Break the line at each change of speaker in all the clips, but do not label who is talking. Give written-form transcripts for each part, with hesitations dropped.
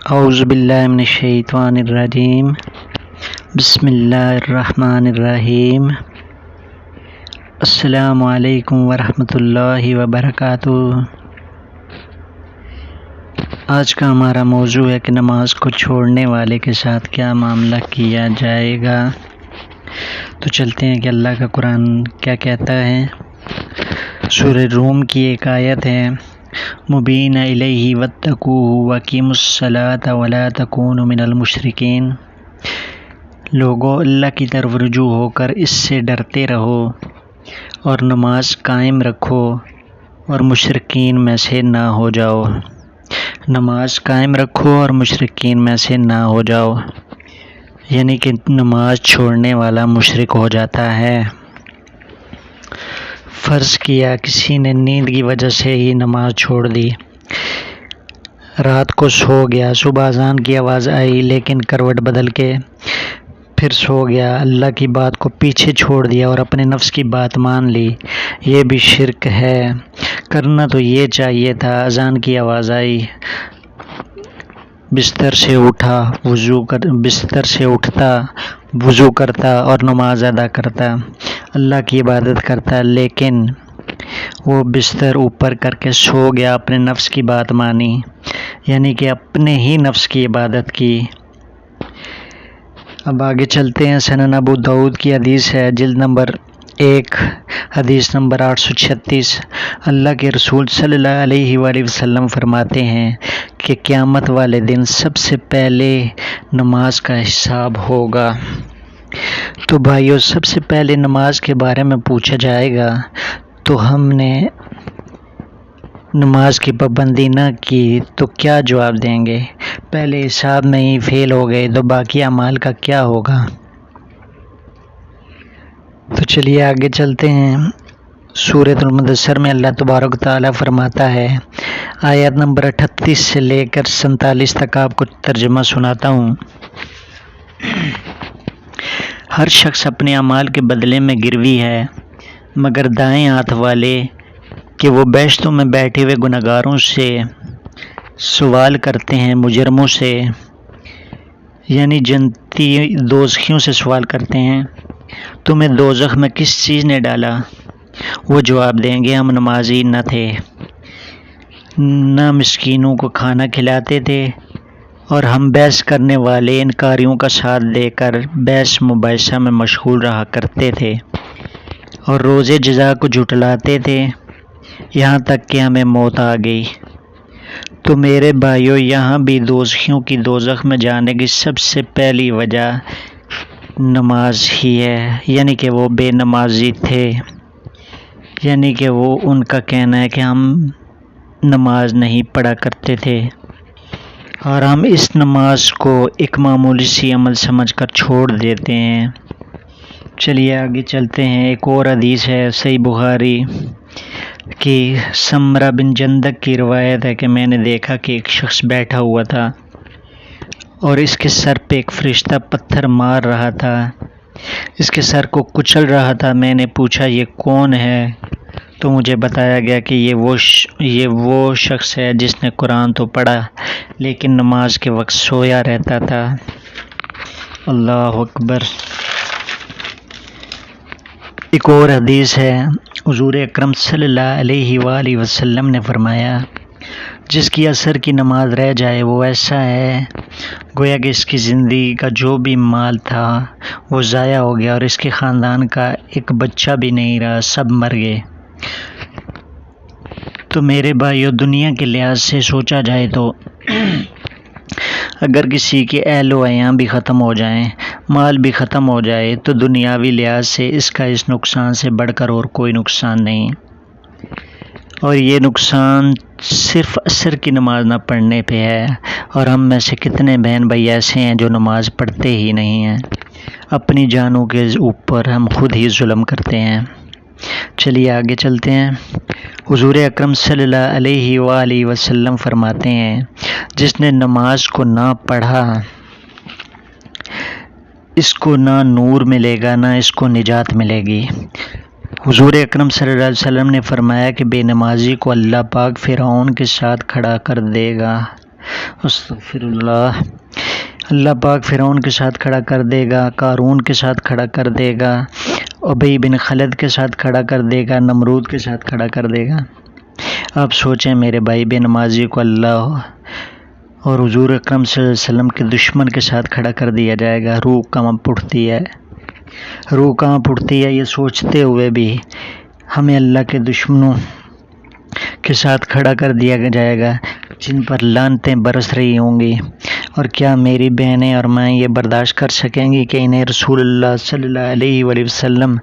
اعوذ باللہ من الشیطان الرجیم بسم اللہ الرحمن الرحیم السلام علیکم ورحمۃ اللہ وبرکاتہ۔ آج کا ہمارا موضوع ہے کہ نماز کو چھوڑنے والے کے ساتھ کیا معاملہ کیا جائے گا۔ تو چلتے ہیں کہ اللہ کا قرآن کیا کہتا ہے۔ سورہ روم کی ایک آیت ہے، مبین الیہ واتقوہ واقیموا الصلاۃ ولا تکونوا من المشرکین۔ لوگو، اللہ کی طرف رجوع ہو کر اس سے ڈرتے رہو اور نماز قائم رکھو اور مشرکین میں سے نہ ہو جاؤ۔ نماز قائم رکھو اور مشرکین میں سے نہ ہو جاؤ، یعنی کہ نماز چھوڑنے والا مشرک ہو جاتا ہے۔ فرض کیا کسی نے نیند کی وجہ سے ہی نماز چھوڑ دی، رات کو سو گیا، صبح اذان کی آواز آئی لیکن کروٹ بدل کے پھر سو گیا، اللہ کی بات کو پیچھے چھوڑ دیا اور اپنے نفس کی بات مان لی، یہ بھی شرک ہے۔ کرنا تو یہ چاہیے تھا، اذان کی آواز آئی، بستر سے اٹھتا، وضو کرتا اور نماز ادا کرتا، اللہ کی عبادت کرتا، لیکن وہ بستر اوپر کر کے سو گیا، اپنے نفس کی بات مانی، یعنی کہ اپنے ہی نفس کی عبادت کی۔ اب آگے چلتے ہیں۔ سنن ابو داؤد کی حدیث ہے، جلد نمبر 1، حدیث نمبر 836۔ اللہ کے رسول صلی اللہ علیہ وآلہ وسلم فرماتے ہیں کہ قیامت والے دن سب سے پہلے نماز کا حساب ہوگا۔ تو بھائیو، سب سے پہلے نماز کے بارے میں پوچھا جائے گا تو ہم نے نماز کی پابندی نہ کی تو کیا جواب دیں گے؟ پہلے حساب میں ہی فیل ہو گئے تو باقی اعمال کا کیا ہوگا؟ تو چلیے آگے چلتے ہیں۔ سورۃ المدثر میں اللہ تبارک و تعالیٰ فرماتا ہے، آیت نمبر 38 سے لے کر 47 تک آپ کو ترجمہ سناتا ہوں۔ ہر شخص اپنے اعمال کے بدلے میں گروی ہے، مگر دائیں ہاتھ والے کہ وہ بیشتوں میں بیٹھے ہوئے گنہگاروں سے سوال کرتے ہیں، مجرموں سے، یعنی جنتی دوزخیوں سے سوال کرتے ہیں، تمہیں دوزخ میں کس چیز نے ڈالا؟ وہ جواب دیں گے، ہم نمازی نہ تھے، نہ مسکینوں کو کھانا کھلاتے تھے، اور ہم بحث کرنے والے انکاریوں کا ساتھ دے کر بحث مباحثہ میں مشغول رہا کرتے تھے اور روز جزا کو جھٹلاتے تھے، یہاں تک کہ ہمیں موت آ گئی۔ تو میرے بھائیو، یہاں بھی دوزخیوں کی دوزخ میں جانے کی سب سے پہلی وجہ نماز ہی ہے، یعنی کہ وہ بے نمازی تھے، یعنی کہ وہ ان کا کہنا ہے کہ ہم نماز نہیں پڑھا کرتے تھے اور ہم اس نماز کو ایک معمولی سی عمل سمجھ کر چھوڑ دیتے ہیں۔ چلیے آگے چلتے ہیں۔ ایک اور حدیث ہے، صحیح بخاری کی، سمرہ بن جندب کی روایت ہے کہ میں نے دیکھا کہ ایک شخص بیٹھا ہوا تھا اور اس کے سر پہ ایک فرشتہ پتھر مار رہا تھا، اس کے سر کو کچل رہا تھا۔ میں نے پوچھا یہ کون ہے؟ تو مجھے بتایا گیا کہ یہ وہ شخص ہے جس نے قرآن تو پڑھا لیکن نماز کے وقت سویا رہتا تھا۔ اللہ اکبر۔ ایک اور حدیث ہے، حضور اکرم صلی اللہ علیہ وآلہ وسلم نے فرمایا، جس کی عصر کی نماز رہ جائے وہ ایسا ہے گویا کہ اس کی زندگی کا جو بھی مال تھا وہ ضائع ہو گیا اور اس کے خاندان کا ایک بچہ بھی نہیں رہا، سب مر گئے۔ تو میرے بھائیو، دنیا کے لحاظ سے سوچا جائے تو اگر کسی کے اہل و عیال بھی ختم ہو جائیں، مال بھی ختم ہو جائے، تو دنیاوی لحاظ سے اس کا اس نقصان سے بڑھ کر اور کوئی نقصان نہیں، اور یہ نقصان صرف عصر کی نماز نہ پڑھنے پہ ہے۔ اور ہم میں سے کتنے بہن بھائی ایسے ہیں جو نماز پڑھتے ہی نہیں ہیں، اپنی جانوں کے اوپر ہم خود ہی ظلم کرتے ہیں۔ چلیے آگے چلتے ہیں۔ حضور اکرم صلی اللہ علیہ وآلہ وسلم فرماتے ہیں، جس نے نماز کو نہ پڑھا اس کو نہ نور ملے گا نہ اس کو نجات ملے گی۔ حضور اکرم صلی اللہ علیہ وسلم نے فرمایا کہ بے نمازی کو اللہ پاک فرعون کے ساتھ کھڑا کر دے گا، استغفر اللہ۔ اللہ پاک فرعون کے ساتھ کھڑا کر دے گا، قارون کے ساتھ کھڑا کر دے گا، ابی بن خلد کے ساتھ کھڑا کر دے گا، نمرود کے ساتھ کھڑا کر دے گا۔ آپ سوچیں میرے بھائی بے نمازی کو اللہ اور حضور اکرم صلی اللہ علیہ وسلم کے دشمن کے ساتھ کھڑا کر دیا جائے گا، روح کہاں پھٹتی ہے، روح کہاں پھٹتی ہے یہ سوچتے ہوئے بھی ہمیں اللہ کے دشمنوں کے ساتھ کھڑا کر دیا جائے گا جن پر لعنتیں برس رہی ہوں گی۔ اور کیا میری بہنیں اور میں یہ برداشت کر سکیں گی کہ انہیں رسول اللہ صلی اللہ علیہ وآلہ وسلم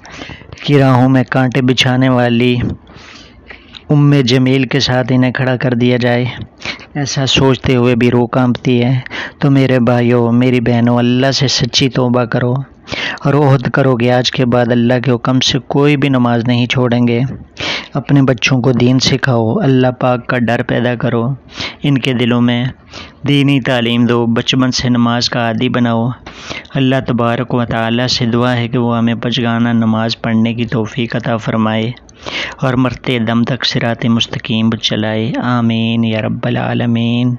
کی راہوں میں کانٹے بچھانے والی جمیل کے ساتھ انہیں کھڑا کر دیا جائے؟ ایسا سوچتے ہوئے بھی روح کانپتی ہے۔ تو میرے بھائیوں، میری بہنوں، اللہ سے سچی توبہ کرو اور عہد کرو کہ آج کے بعد اللہ کے حکم سے کوئی بھی نماز نہیں چھوڑیں گے۔ اپنے بچوں کو دین سکھاؤ، اللہ پاک کا ڈر پیدا کرو، ان کے دلوں میں دینی تعلیم دو، بچپن سے نماز کا عادی بناؤ۔ اللہ تبارک و تعالی سے دعا ہے کہ وہ ہمیں پنجگانہ نماز پڑھنے کی توفیق عطا فرمائے اور مرتے دم تک صراط مستقیم چلائے۔ آمین یا رب العالمین۔